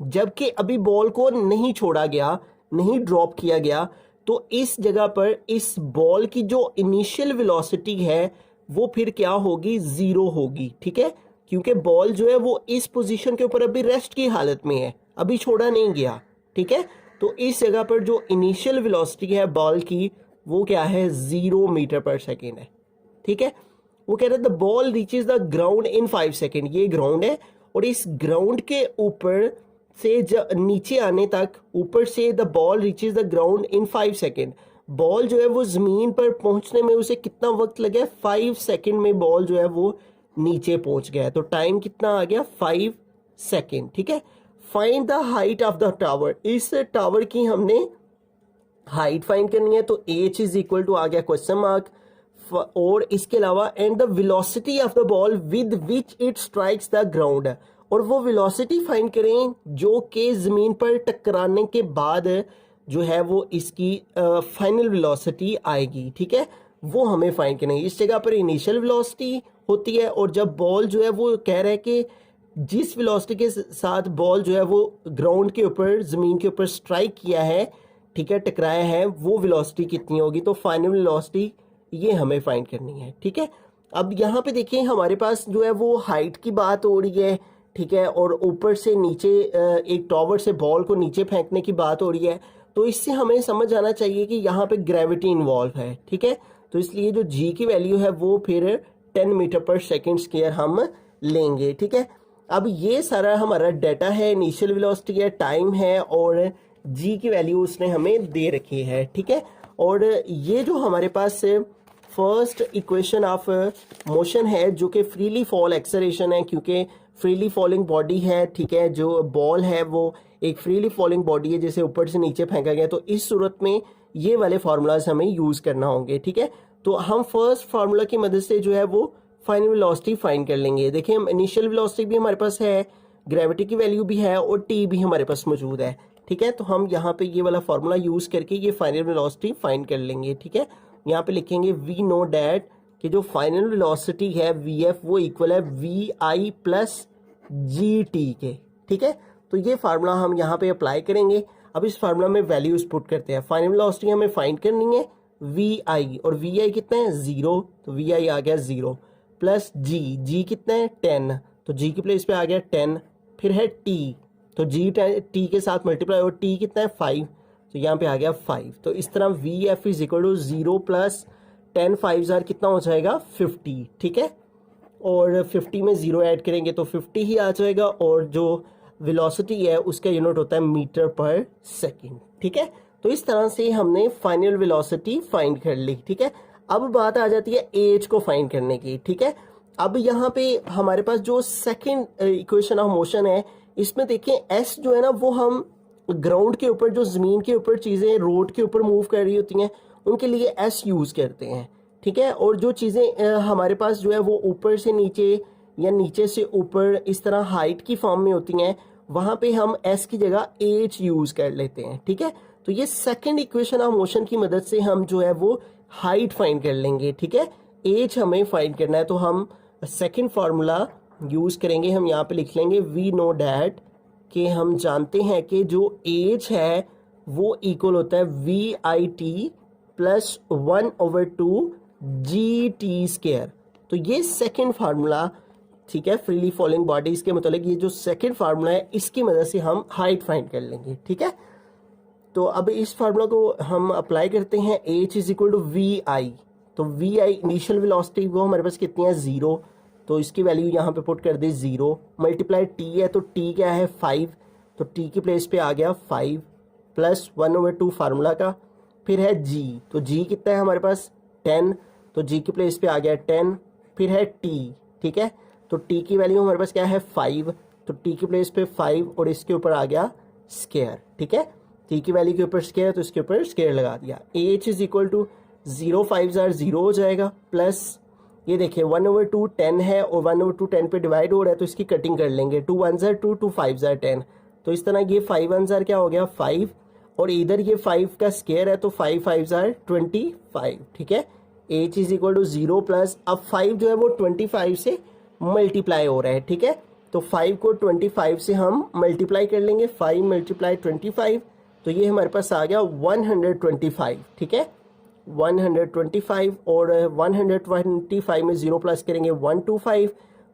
जबकि अभी बॉल को नहीं छोड़ा गया, नहीं ड्रॉप किया गया, तो इस जगह पर इस बॉल की जो इनिशियल वेलोसिटी है वो फिर क्या होगी, 0 होगी, ठीक है, क्योंकि बॉल जो है वो इस पोजीशन के ऊपर अभी रेस्ट की हालत में है, अभी छोड़ा नहीं गया, ठीक है। तो इस जगह पर जो इनिशियल वेलोसिटी है बॉल की वो क्या है, 0 मीटर पर सेकेंड है, ठीक है। वो कह रहे हैं the ball reaches the ground in 5 second, ये ग्राउंड है और इस ग्राउंड के ऊपर से नीचे आने तक, ऊपर से the ball reaches the ground in 5 second, ball जो है वो ज़मीन पर पहुंचने में उसे कितना वक्त लगा, 5 सेकेंड में बॉल जो है वो नीचे पहुंच गया है। तो टाइम कितना आ गया, 5 सेकेंड, ठीक है। Find the height of the tower, इस टावर की हमने हाइट फाइंड करनी है, तो h इज इक्वल टू आ गया क्वेश्चन मार्क, और इसके अलावा and the velocity of the ball with which it strikes the ground, और वो वेलोसिटी फाइंड करें जो कि ज़मीन पर टकराने के बाद जो है वो इसकी फाइनल वेलोसिटी आएगी, ठीक है, वो हमें फाइंड करनी है। इस जगह पर इनिशियल वेलोसिटी होती है, और जब बॉल जो है वो कह रहा है कि जिस वेलोसिटी के साथ बॉल जो है वो ग्राउंड के ऊपर, ज़मीन के ऊपर स्ट्राइक किया है, ठीक है, टकराया है, वो वेलोसिटी कितनी होगी, तो फाइनल वेलोसिटी ये हमें फाइंड करनी है, ठीक है। अब यहाँ पे देखिए हमारे पास जो है वो हाइट की बात हो रही है, ठीक है, और ऊपर से नीचे एक टावर से बॉल को नीचे फेंकने की बात हो रही है। तो इससे हमें समझ आना चाहिए कि यहाँ पे ग्रेविटी इन्वॉल्व है, ठीक है। तो इसलिए जो जी की वैल्यू है वो फिर 10 मीटर पर सेकेंड स्क्वायर हम लेंगे, ठीक है। अब ये सारा हमारा डाटा है, इनिशियल वेलोसिटी है, टाइम है, और जी की वैल्यू उसने हमें दे रखी है, ठीक है। और ये जो हमारे पास फर्स्ट इक्वेशन ऑफ मोशन है जो कि फ्रीली फॉल एक्सेलरेशन है, क्योंकि फ्रीली फॉलिंग बॉडी है, ठीक है, जो बॉल है वो एक फ्रीली फॉलिंग बॉडी है जैसे ऊपर से नीचे फेंका गया, तो इस सूरत में ये वाले फार्मूलाज हमें यूज़ करना होंगे, ठीक है। तो हम फर्स्ट फार्मूला की मदद से जो है वो फाइनल वेलोसिटी फाइंड कर लेंगे। देखिए हम इनिशियल वेलोसिटी भी हमारे पास है, ग्रेविटी की वैल्यू भी है, और टी भी हमारे पास मौजूद है, ठीक है। तो हम यहाँ पे ये वाला फार्मूला यूज़ करके ये फाइनल वेलोसिटी फाइंड कर लेंगे, ठीक है। यहाँ पे लिखेंगे वी नो डैट कि जो फाइनल वेलोसिटी है वी एफ वो इक्वल है we I plus G T के, ठीक है। तो ये फार्मूला हम यहाँ पे अप्लाई करेंगे। अब इस फार्मूला में वैल्यूज पुट करते हैं। फाइनल वेलोसिटी हमें फाइंड करनी है वी आई, और वी आई कितना है 0, तो वी आई आ गया 0, प्लस जी, जी कितना है 10, तो जी की प्लेस पे आ गया 10, फिर है टी, तो जी टी के साथ मल्टीप्लाई, और टी कितना है 5, तो यहाँ पे आ गया 5। तो इस तरह V F is equal to 0 plus 10 5 कितना हो जाएगा 50, ठीक है। और 50 में 0 ऐड करेंगे तो 50 ही आ जाएगा, और जो वेलोसिटी है उसका यूनिट होता है मीटर पर सेकंड, ठीक है। तो इस तरह से हमने फाइनल वेलोसिटी फाइंड कर ली, ठीक है। अब बात आ जाती है एज को फाइंड करने की, ठीक है। अब यहाँ पे हमारे पास जो सेकंड इक्वेशन ऑफ मोशन है, इसमें देखिए एस जो है ना वो हम ग्राउंड के ऊपर, जो ज़मीन के ऊपर चीज़ें रोड के ऊपर मूव कर रही होती हैं उनके लिए एस यूज़ करते हैं, ठीक है। और जो चीज़ें हमारे पास जो है वो ऊपर से नीचे या नीचे से ऊपर इस तरह हाइट की फॉर्म में होती हैं, वहाँ पे हम एस की जगह एच यूज़ कर लेते हैं, ठीक है। तो ये सेकंड इक्वेशन ऑफ मोशन की मदद से हम जो है वो हाइट फाइंड कर लेंगे, ठीक है। एच हमें फाइंड करना है, तो हम सेकंड फार्मूला यूज़ करेंगे। हम यहाँ पे लिख लेंगे वी नो डैट कि हम जानते हैं कि जो एज है वो इक्वल होता है we I T plus 1/2 ji T square. तो ये सेकेंड फार्मूला, ठीक है, फ्रीली फॉलोइंग बॉडीज के मतलब ये जो सेकेंड फार्मूला है इसकी मदद से हम हाइट फाइंड कर लेंगे, ठीक है। तो अब इस फार्मूला को हम अप्लाई करते हैं, h is equal to we I. तो वी आई इनिशियल वेलोसिटी वो हमारे पास कितनी है 0, तो इसकी वैल्यू यहाँ पे पुट कर दे 0 मल्टीप्लाई t है, तो t क्या है 5, तो t की प्लेस पे आ गया 5 प्लस 1/2 फार्मूला का, फिर है g, तो g कितना है हमारे पास 10, तो g की प्लेस पे आ गया 10, फिर है t, ठीक है, तो t की वैल्यू हमारे पास क्या है 5, तो t की प्लेस पे 5 और इसके ऊपर आ गया स्केयर, ठीक है, t की वैल्यू के ऊपर स्केयर तो इसके ऊपर स्केयर लगा दिया। h इज इक्वल टू 0 5 0 हो जाएगा, प्लस ये देखिए 1/2 10 है और 1/2 10 पे डिवाइड हो रहा है, तो इसकी कटिंग कर लेंगे, 2 1 2 2 5 10, तो इस तरह ये 5 1 क्या हो गया 5, और इधर ये 5 का स्केयर है तो 5 5 25, ठीक है। h is equal to 0 plus, अब 5 जो है वो 25 से मल्टीप्लाई हो रहा है, ठीक है, तो 5 को 25 से हम मल्टीप्लाई कर लेंगे, 5 मल्टीप्लाई 25, तो ये हमारे पास आ गया 125, ठीक है, 125 और 125 में 0 प्लस करेंगे 125,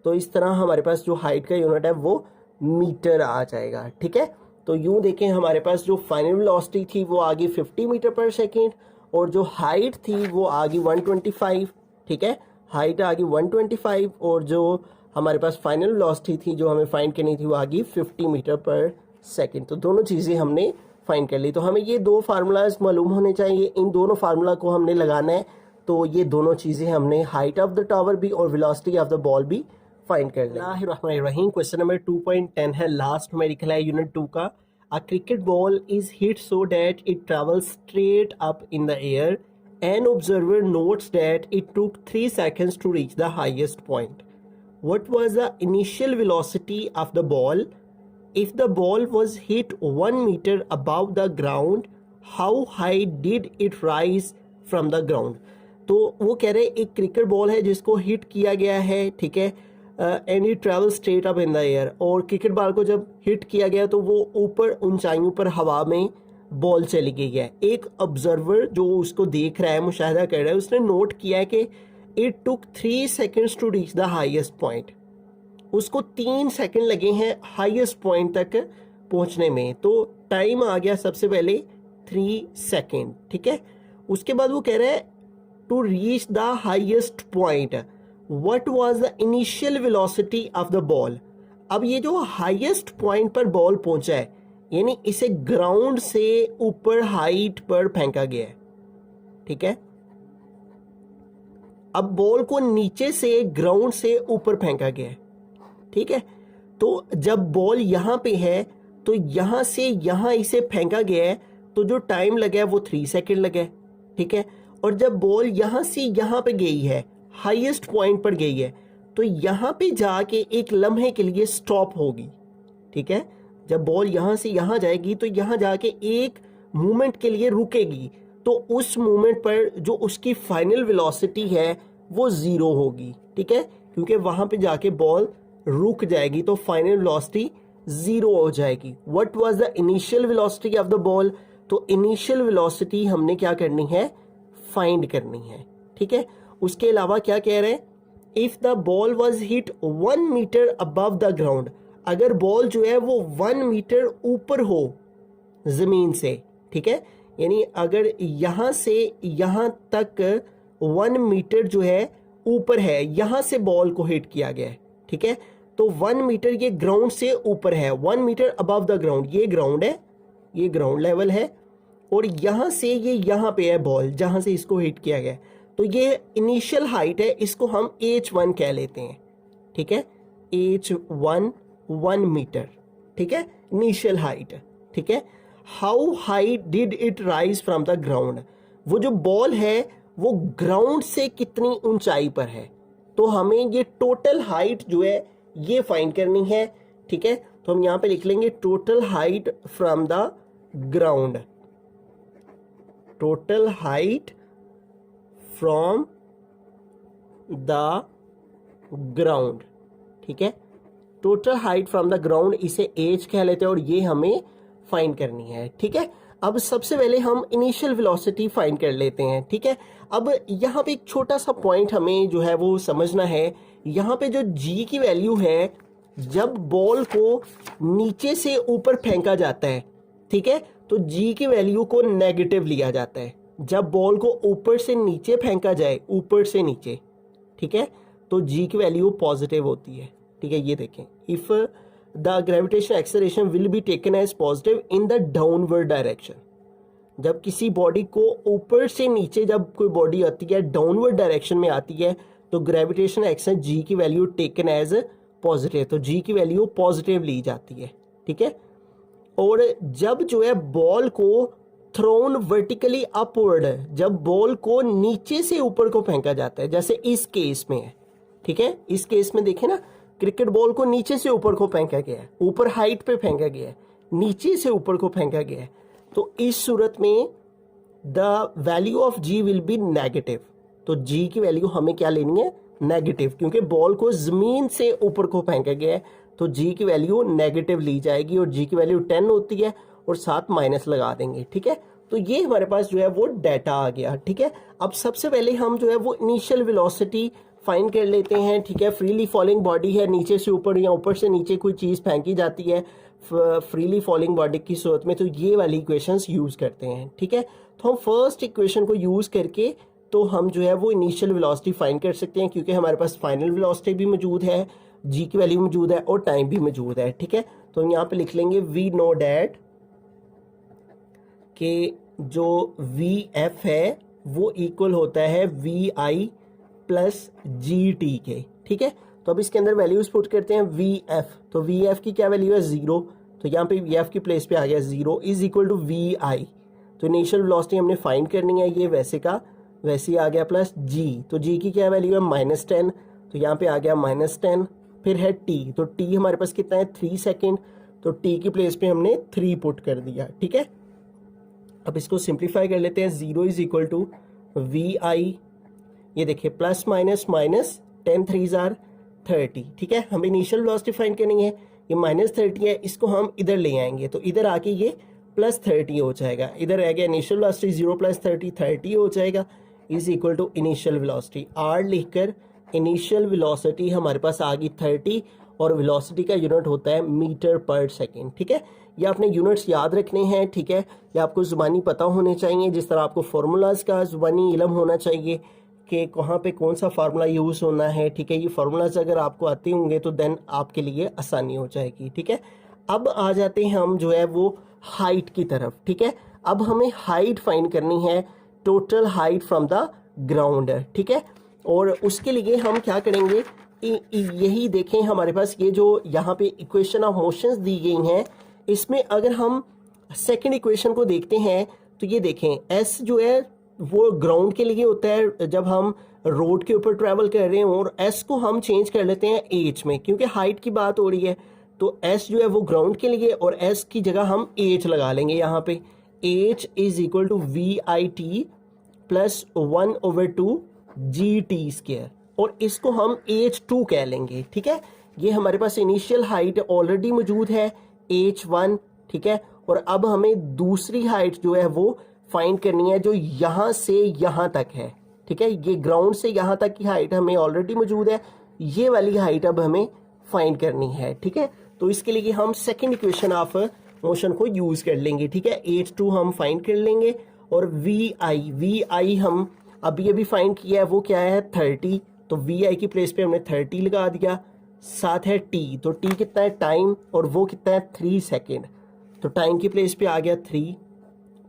तो इस तरह हमारे पास जो हाइट का यूनिट है वो मीटर आ जाएगा, ठीक है। तो यूं देखें हमारे पास जो फाइनल वेलोसिटी थी वो आ गई 50 मीटर पर सेकेंड, और जो हाइट थी वो आ गई 125, ठीक है, हाइट आ गई 125, और जो हमारे पास फाइनल वेलोसिटी थी जो हमें फाइंड करनी थी वो आ गई 50 मीटर पर सेकेंड। तो दोनों चीज़ें हमने फाइंड कर ली। तो हमें ये दो फार्मूलाज मालूम होने चाहिए, इन दोनों फार्मूला को हमने लगाना है, तो ये दोनों चीज़ें हमने हाइट ऑफ द टावर भी और वेलोसिटी ऑफ द बॉल भी फाइंड कर लें। क्वेश्चन नंबर 2.10 है, लास्ट न्यूमेरिकल है यूनिट 2 का। A cricket ball is hit so that it travels straight up in the air an observer notes that it took 3 seconds to reach the highest point. What was the initial velocity of the ball? If the ball was hit 1 meter above the ground, how high did it rise from the ground? तो वो कह रहे हैं एक cricket ball है जिसको hit किया गया है, ठीक है, and it travel straight up in the air, और क्रिकेट बॉल को जब हिट किया गया तो वो ऊपर ऊंचाइयों पर हवा में बॉल चली गई है। एक ऑब्जर्वर जो उसको देख रहा है, मुशाहिदा कर रहा है, उसने नोट किया है कि it took 3 seconds to reach the highest point, उसको 3 सेकंड लगे हैं हाईएस्ट पॉइंट तक पहुंचने में, तो टाइम आ गया सबसे पहले 3 सेकंड, ठीक है। उसके बाद वो कह रहा है to reach the highest point what was the initial velocity of the ball. अब ये जो हाईएस्ट पॉइंट पर बॉल पहुंचा है, यानी इसे ग्राउंड से ऊपर हाइट पर फेंका गया है, ठीक है। अब बॉल को नीचे से ग्राउंड से ऊपर फेंका गया है, ठीक है। तो जब बॉल यहां पे है तो यहां से यहां इसे फेंका गया है, तो जो टाइम लगा है वो 3 सेकंड लगा है, ठीक है। और जब बॉल यहां से यहां पे गई है, हाईएस्ट पॉइंट पर गई है, तो यहां पे जाके एक लम्हे के लिए स्टॉप होगी, ठीक है। जब बॉल यहां से यहां जाएगी तो यहां जाके एक मूवमेंट के लिए रुकेगी, तो उस मूवमेंट पर जो उसकी फाइनल वेलोसिटी है वो 0 होगी, ठीक है, क्योंकि वहां पे जाके बॉल रुक जाएगी, तो फाइनल वेलोसिटी 0 हो जाएगी। What was the initial velocity of the ball? तो इनिशियल वेलोसिटी हमने क्या करनी है, फाइंड करनी है, ठीक है। उसके अलावा क्या कह रहे हैं, if the ball was hit 1 metre above the ground, अगर बॉल जो है वो 1 मीटर ऊपर हो जमीन से, ठीक है, यानी अगर यहां से यहां तक 1 मीटर जो है ऊपर है, यहां से बॉल को हिट किया गया है, ठीक है, तो 1 मीटर ये ग्राउंड से ऊपर है, 1 मीटर अबव द ग्राउंड, ये ग्राउंड है, ये ग्राउंड लेवल है, और यहां से ये यहां पे है बॉल जहां से इसको हिट किया गया, तो ये इनिशियल हाइट है, इसको हम h1 कह लेते हैं, ठीक है, h1 1 मीटर, ठीक है, इनिशियल हाइट, ठीक है। How high did it rise from the ground, वो जो बॉल है वो ग्राउंड से कितनी ऊंचाई पर है, तो हमें ये टोटल हाइट जो है ये फाइंड करनी है, ठीक है। तो हम यहां पे लिख लेंगे total height from the ground, total height from the ground, ठीक है, total height from the ground, इसे एज कह लेते हैं, और ये हमें फाइंड करनी है, ठीक है। अब सबसे पहले हम इनिशियल वेलोसिटी फाइंड कर लेते हैं, ठीक है। अब यहाँ पे एक छोटा सा पॉइंट हमें जो है वो समझना है। यहाँ पे जो जी की वैल्यू है, जब बॉल को नीचे से ऊपर फेंका जाता है, ठीक है, तो जी की वैल्यू को नेगेटिव लिया जाता है। जब बॉल को ऊपर से नीचे फेंका जाए, ऊपर से नीचे, ठीक है, तो जी की वैल्यू पॉजिटिव होती है, ठीक है। ये देखें, if the gravitation acceleration will be taken as positive in the downward direction. जब किसी बॉडी को ऊपर से नीचे जब कोई बॉडी आती है, डाउनवर्ड डायरेक्शन में आती है, तो ग्रेविटेशन एक्शन जी की वैल्यू टेकन एज पॉजिटिव, तो जी की वैल्यू पॉजिटिव ली जाती है, ठीक है। और जब जो है बॉल को थ्रोन वर्टिकली अपवर्ड, जब बॉल को नीचे से ऊपर को फेंका जाता है, जैसे इस केस में है, ठीक है, इस केस में देखें ना, क्रिकेट बॉल को नीचे से ऊपर को फेंका गया है, ऊपर हाइट पे फेंका गया है, नीचे से ऊपर को फेंका गया है, तो इस सूरत में the value of G will be negative. तो जी की वैल्यू हमें क्या लेनी है, नेगेटिव, क्योंकि बॉल को जमीन से ऊपर को फेंका गया है, तो जी की वैल्यू नेगेटिव ली जाएगी, और जी की वैल्यू 10 होती है, और साथ माइनस लगा देंगे, ठीक है। तो ये हमारे पास जो है वो डाटा आ गया, ठीक है। अब सबसे पहले हम जो है वो इनिशियल वेलोसिटी फाइंड कर लेते हैं, ठीक है। फ्रीली फॉलिंग बॉडी है, नीचे से ऊपर या ऊपर से नीचे कोई चीज़ फेंकी जाती है फ्रीली फॉलिंग बॉडी की सूरत में, तो ये वाली इक्वेशंस यूज़ करते हैं, ठीक है। तो हम फर्स्ट इक्वेशन को यूज़ करके तो हम जो है वो इनिशियल वेलोसिटी फाइंड कर सकते हैं, क्योंकि हमारे पास फाइनल वेलोसिटी भी मौजूद है, जी की वैल्यू मौजूद है, और टाइम भी मौजूद है, ठीक है। तो हम यहाँ पे लिख लेंगे वी नो डैट कि जो वी एफ है वो इक्वल होता है we I plus G T के, ठीक है। तो अब इसके अंदर वैल्यूज पुट करते हैं वी एफ, तो वी एफ की क्या वैल्यू है 0, तो यहाँ पे वी एफ की प्लेस पे आ गया 0 is equal to we I. तो इनिशियल वेलोसिटी हमने फाइंड करनी है, ये वैसे का वैसे आ गया, प्लस जी, तो जी की क्या वैल्यू है -10, तो यहाँ पे आ गया -10। फिर है टी, तो टी हमारे पास कितना है 3 सेकेंड, तो टी की प्लेस पे हमने 3 पुट कर दिया, ठीक है। अब इसको सिंप्लीफाई कर लेते हैं, 0 इज इक्वल टू वी आई, ये देखिए प्लस माइनस माइनस 10 3 आर 30, ठीक है। हमें इनिशियल वेलोसिटी फाइंड करनी है, ये -30 है, इसको हम इधर ले आएंगे, तो इधर आके ये +30 हो जाएगा, इधर रह गया इनिशियल वेलोसिटी 0 + 30 30 हो जाएगा, is equal to initial velocity. आर लिखकर इनिशियल वेलोसिटी हमारे पास आ गई 30, और वेलोसिटी का यूनिट होता है मीटर पर सेकेंड, ठीक है। ये आपने यूनिट्स याद रखने हैं, ठीक है। ये आपको ज़ुबानी पता होने चाहिए, जिस तरह आपको फार्मूलाज का ज़ुबानी इल्म होना चाहिए कि कहाँ पे कौन सा फार्मूला यूज़ होना है, ठीक है। ये फार्मूलाज अगर आपको आते होंगे तो देन आपके लिए आसानी हो जाएगी, ठीक है। अब आ जाते हैं हम जो है वो हाइट की तरफ, ठीक है। अब हमें हाइट फाइंड करनी है, total height from the ground, ठीक है। और उसके लिए हम क्या करेंगे, यही देखें हमारे पास ये जो यहाँ पे इक्वेशन ऑफ मोशंस दी गई हैं, इसमें अगर हम सेकंड इक्वेशन को देखते हैं तो ये देखें, एस जो है वो ग्राउंड के लिए होता है जब हम रोड के ऊपर ट्रैवल कर रहे हैं, और एस को हम चेंज कर लेते हैं एच में, क्योंकि हाइट की बात हो रही है, तो एस जो है वो ग्राउंड के लिए, और एस की जगह हम एच लगा लेंगे यहाँ पे। H is equal to we I T plus 1/2 ji t square, और इसको हम H2 कह लेंगे, ठीक है। ये हमारे पास इनिशियल हाइट ऑलरेडी मौजूद है H1, ठीक है। और अब हमें दूसरी हाइट जो है वो फाइंड करनी है, जो यहाँ से यहाँ तक है, ठीक है। ये ग्राउंड से यहाँ तक की हाइट हमें ऑलरेडी मौजूद है, ये वाली हाइट अब हमें फाइंड करनी है, ठीक है। तो इसके लिए हम सेकेंड इक्वेशन ऑफ मोशन को यूज कर लेंगे, ठीक है। H2 हम फाइंड कर लेंगे, और वी आई हम अभी अभी फाइंड किया है, वो क्या है 30, तो वी आई की प्लेस पे हमने 30 लगा दिया, साथ है टी, तो टी कितना है टाइम, और वो कितना है 3 सेकेंड, तो टाइम की प्लेस पे आ गया 3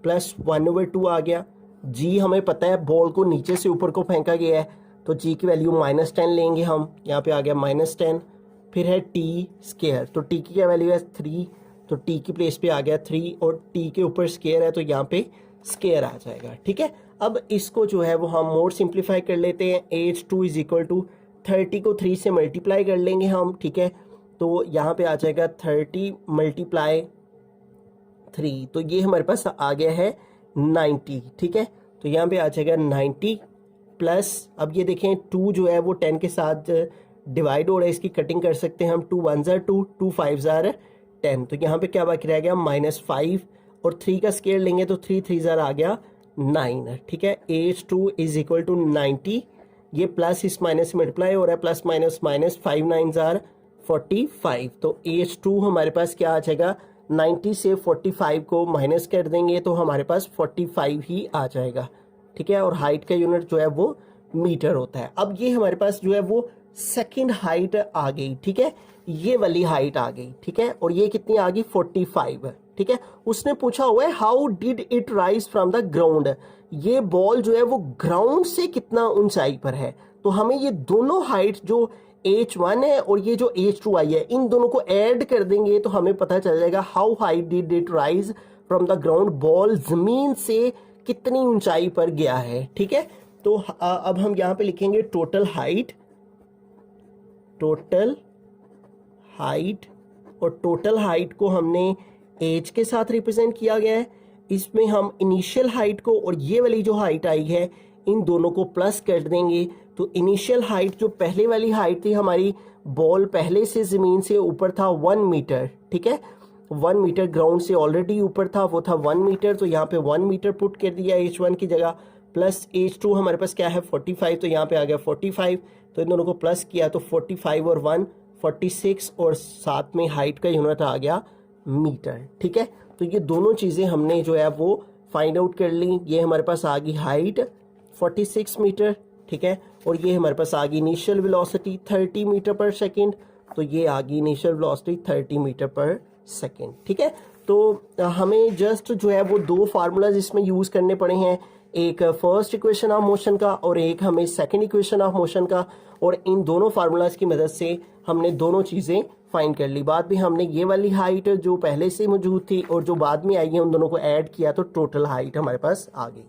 प्लस 1/2 आ गया। जी हमें पता है बॉल को नीचे से ऊपर को फेंका गया है, तो जी की वैल्यू -10 लेंगे हम, यहाँ पे आ गया -10। फिर है टी स्क्वायर, तो टी की क्या वैल्यू है 3, तो टी की प्लेस पे आ गया 3, और टी के ऊपर स्क्वायर है तो यहाँ पे स्क्वायर आ जाएगा, ठीक है। अब इसको जो है वो हम मोर सिंप्लीफाई कर लेते हैं, H2 इज इक्वल टू 30 को 3 से मल्टीप्लाई कर लेंगे हम, ठीक है। तो यहाँ पे आ जाएगा 30 × 3, तो ये हमारे पास आ गया है 90, ठीक है। तो यहाँ पे आ जाएगा 90 प्लस, अब ये देखें 2 जो है वो 10 के साथ डिवाइड हो रहा है, इसकी कटिंग कर सकते हैं हम, 2 1 ज़ार 2, 2 5 ज़ार 10, तो यहाँ पे क्या बाकी रह गया -5, और 3 का स्केयर लेंगे तो 3 3 ज़ार आ गया 9, ठीक है। AH2 इज इक्वल टू 90, ये प्लस इस माइनस मल्टीप्लाई हो रहा है, प्लस माइनस माइनस 5 9 ज़ार 45, तो AH2 हमारे पास क्या आ जाएगा, 90 से 45 को माइनस कर देंगे तो हमारे पास 45 ही आ जाएगा, ठीक है। और हाइट का यूनिट जो है वो मीटर होता है। अब ये हमारे पास जो है वो सेकंड हाइट आ गई, ठीक है, ये वाली हाइट आ गई, ठीक है। और ये कितनी आ गई, 45, ठीक है। उसने पूछा हुआ है how did it rise from the ground, ये बॉल जो है वो ग्राउंड से कितना ऊंचाई पर है। तो हमें ये दोनों हाइट जो H1 है और ये जो H2 आई है, इन दोनों को ऐड कर देंगे तो हमें पता चल जाएगा how high did it rise from the ground, ball जमीन से कितनी ऊंचाई पर गया है, ठीक है। तो अब हम यहाँ पे लिखेंगे टोटल हाइट, और टोटल हाइट को हमने एज के साथ रिप्रेजेंट किया गया है। इसमें हम इनिशियल हाइट को और ये वाली जो हाइट आई है इन दोनों को प्लस कर देंगे तो इनिशियल हाइट जो पहले वाली हाइट थी हमारी, बॉल पहले से जमीन से ऊपर था 1 मीटर, ठीक है, 1 मीटर ग्राउंड से ऑलरेडी ऊपर था, वो था 1 मीटर, तो यहाँ पे 1 मीटर पुट कर दिया H1 की जगह, प्लस H2 हमारे पास क्या है 45, तो यहाँ पे आ गया 45, तो इन दोनों को प्लस किया तो 45 और 1 46, और साथ में हाइट का यूनिट आ गया मीटर, ठीक है। तो ये दोनों चीज़ें हमने जो है वो फाइंड आउट कर ली। ये हमारे पास आ गई हाइट 46 मीटर, ठीक है, और ये हमारे पास आ गई इनिशियल वेलोसिटी 30 मीटर पर सेकेंड, तो ये आ गई इनिशियल वेलोसिटी 30 मीटर पर सेकेंड, ठीक है। तो हमें जस्ट जो है वो 2 फार्मूलाज इसमें यूज़ करने पड़े हैं, एक फर्स्ट इक्वेशन ऑफ मोशन का और एक हमें सेकंड इक्वेशन ऑफ मोशन का, और इन दोनों फार्मूलाज की मदद से हमने दोनों चीज़ें फाइंड कर ली। बाद में हमने ये वाली हाइट जो पहले से मौजूद थी और जो बाद में आई है उन दोनों को ऐड किया तो टोटल हाइट हमारे पास आ गई।